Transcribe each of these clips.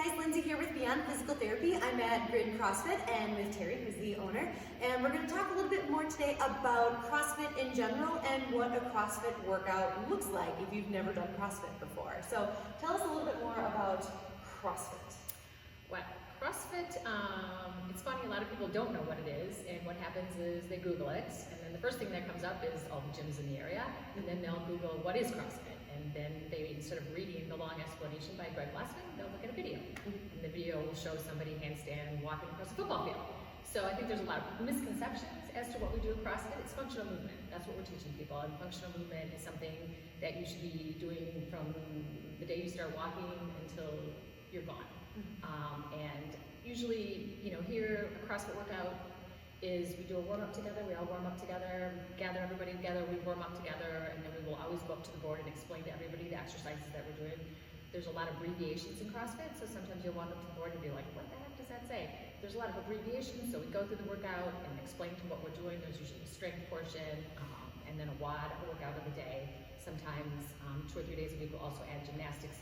guys, Lindsay here with Beyond Physical Therapy. I'm at Grid CrossFit and with Terri, who's the owner. And we're going to talk a little bit more today about CrossFit in general and what a CrossFit workout looks like if you've never done CrossFit before. So tell us a little bit more about CrossFit. Well, CrossFit, it's funny, a lot of people don't know what it is, and what happens is they Google it, and then the first thing that comes up is all the gyms in the area, and then they'll Google what is CrossFit, and then they, instead of reading the long explanation by Greg Glassman, they'll look at a video, and the video will show somebody handstand walking across a football field. So I think there's a lot of misconceptions as to what we do at CrossFit. It's functional movement. That's what we're teaching people, and functional movement is something that you should be doing from the day you start walking until you're gone. And usually, here a CrossFit workout is we do a warm-up together, we all warm up together, gather everybody together, we warm up together, and then we will always go up to the board and explain to everybody the exercises that we're doing. There's a lot of abbreviations in CrossFit, so sometimes you'll walk up to the board and be like, what the heck does that say? There's a lot of abbreviations, so we go through the workout and explain to what we're doing. There's usually a strength portion, and then a WOD, a workout of the day. Sometimes 2 or 3 days a week we'll also add gymnastics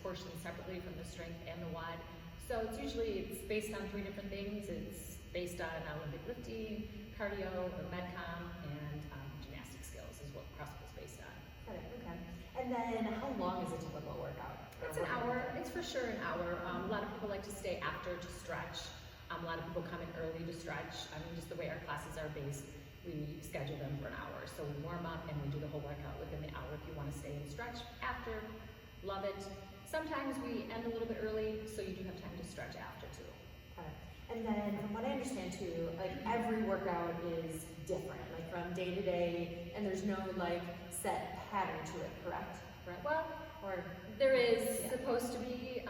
portion separately from the strength and the WOD. So it's based on 3 different things. It's based on Olympic lifting, cardio, or medcom, and gymnastic skills is what CrossFit is based on. Got it, okay. And then how long is a typical workout? It's an hour. It's for sure an hour. A lot of people like to stay after to stretch. A lot of people come in early to stretch. Just the way our classes are based, we schedule them for an hour. So we warm up and we do the whole workout within the hour. If you want to stay and stretch after, love it. Sometimes we end a little bit early, so you do have time to stretch after too. And then from what I understand too, every workout is different, from day to day, and there's no set pattern to it, correct? Right. Well, or there is supposed to be.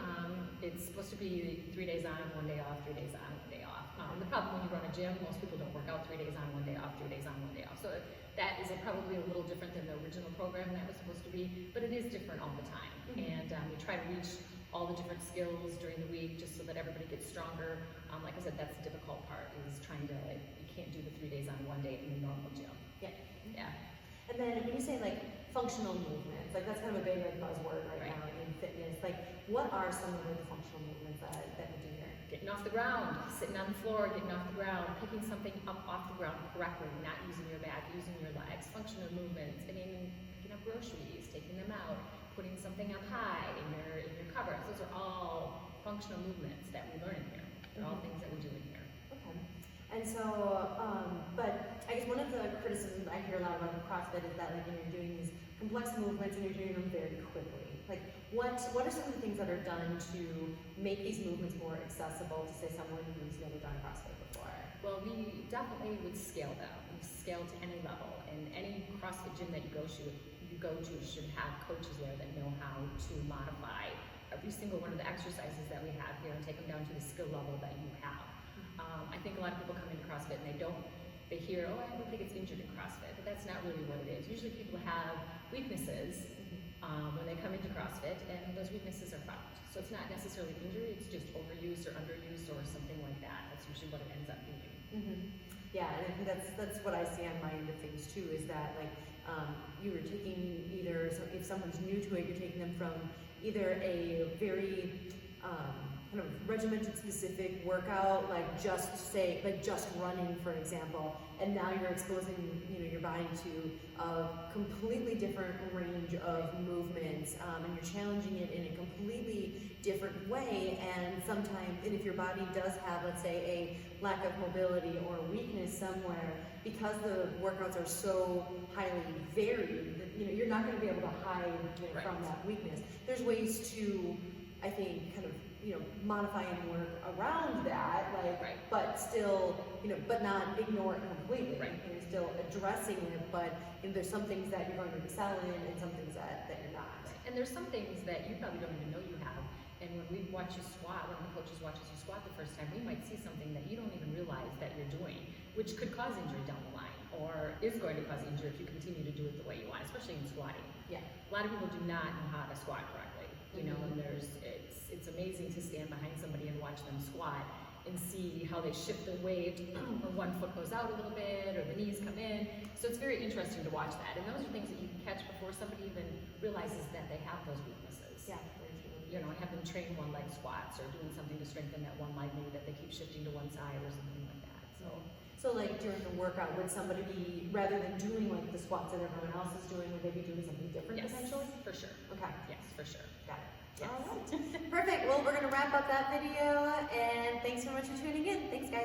It's supposed to be 3 days on, 1 day off, 3 days on, 1 day off. The problem when you run a gym, most people don't work out 3 days on, 1 day off, 3 days on, 1 day off. So that is probably a little different than the original program that was supposed to be, but it is different all the time. And we try to reach all the different skills during the week just so that everybody gets stronger. Like I said, that's the difficult part, is trying to, you can't do the 3 days on 1 day in the normal gym. Yeah. And then when you say functional movements, that's kind of a big buzzword right now in fitness. What are some of the functional movements that we do here? Getting off the ground, sitting on the floor, getting off the ground, picking something up off the ground correctly, not using your back, using your legs. Functional movements. Picking up groceries, taking them out, putting something up high in your cupboards. Those are all functional movements that we learn in here. They're all things that we do in here. Okay. And so, but I guess one of the criticisms I hear a lot about CrossFit is that when you're doing these complex movements and you're doing them very quickly. What are some of the things that are done to make these movements more accessible to, say, someone who's never done CrossFit before? Well, we definitely would scale them. We scale to any level, and any CrossFit gym that you go to should have coaches there that know how to modify every single one of the exercises that we have here and take them down to the skill level that you have. I think a lot of people come into CrossFit and they hear, oh, everybody gets injured in CrossFit, but that's not really what it is. Usually people have weaknesses when they come into CrossFit, and those weaknesses are found. So it's not necessarily injury, it's just overuse or underuse or something like that. That's usually what it ends up being. Yeah, and I think that's what I see on my end of things too, is that you were taking if someone's new to it, you're taking them from either a very kind of regimented specific workout, just running, for example, and now you're exposing your body to a completely different range of movements, and you're challenging it in a completely different way. And if your body does have, let's say, a lack of mobility or a weakness somewhere, because the workouts are so highly varied, you're not going to be able to hide from that weakness. There's ways to, I think, kind of modify and work around that, but still, but not ignore it completely. You're still addressing it, but there's some things that you're going to excel in and some things that you're not. And there's some things that you probably don't even know you have. And when we watch you squat, when the coaches watches you squat the first time, we might see something that you don't even realize that you're doing, which could cause injury down the line, or is going to cause injury if you continue to do it the way you want, especially in squatting. Yeah. A lot of people do not know how to squat correctly. And it's amazing to stand behind somebody and watch them squat and see how they shift their weight, or one foot goes out a little bit, or the knees come in. So it's very interesting to watch that. And those are things that you can catch before somebody even realizes that they have those weaknesses. Yeah, very true. you know, have them train one leg squats or doing something to strengthen that one leg, maybe that they keep shifting to one side or something like that. So like during the workout, would somebody be, rather than doing like the squats that everyone else is doing, would they be doing something different Yes, potentially? for sure. Okay. Yes, for sure. Got it. Yes. All right. Perfect. Well, we're going to wrap up that video, and thanks so much for tuning in. Thanks, guys.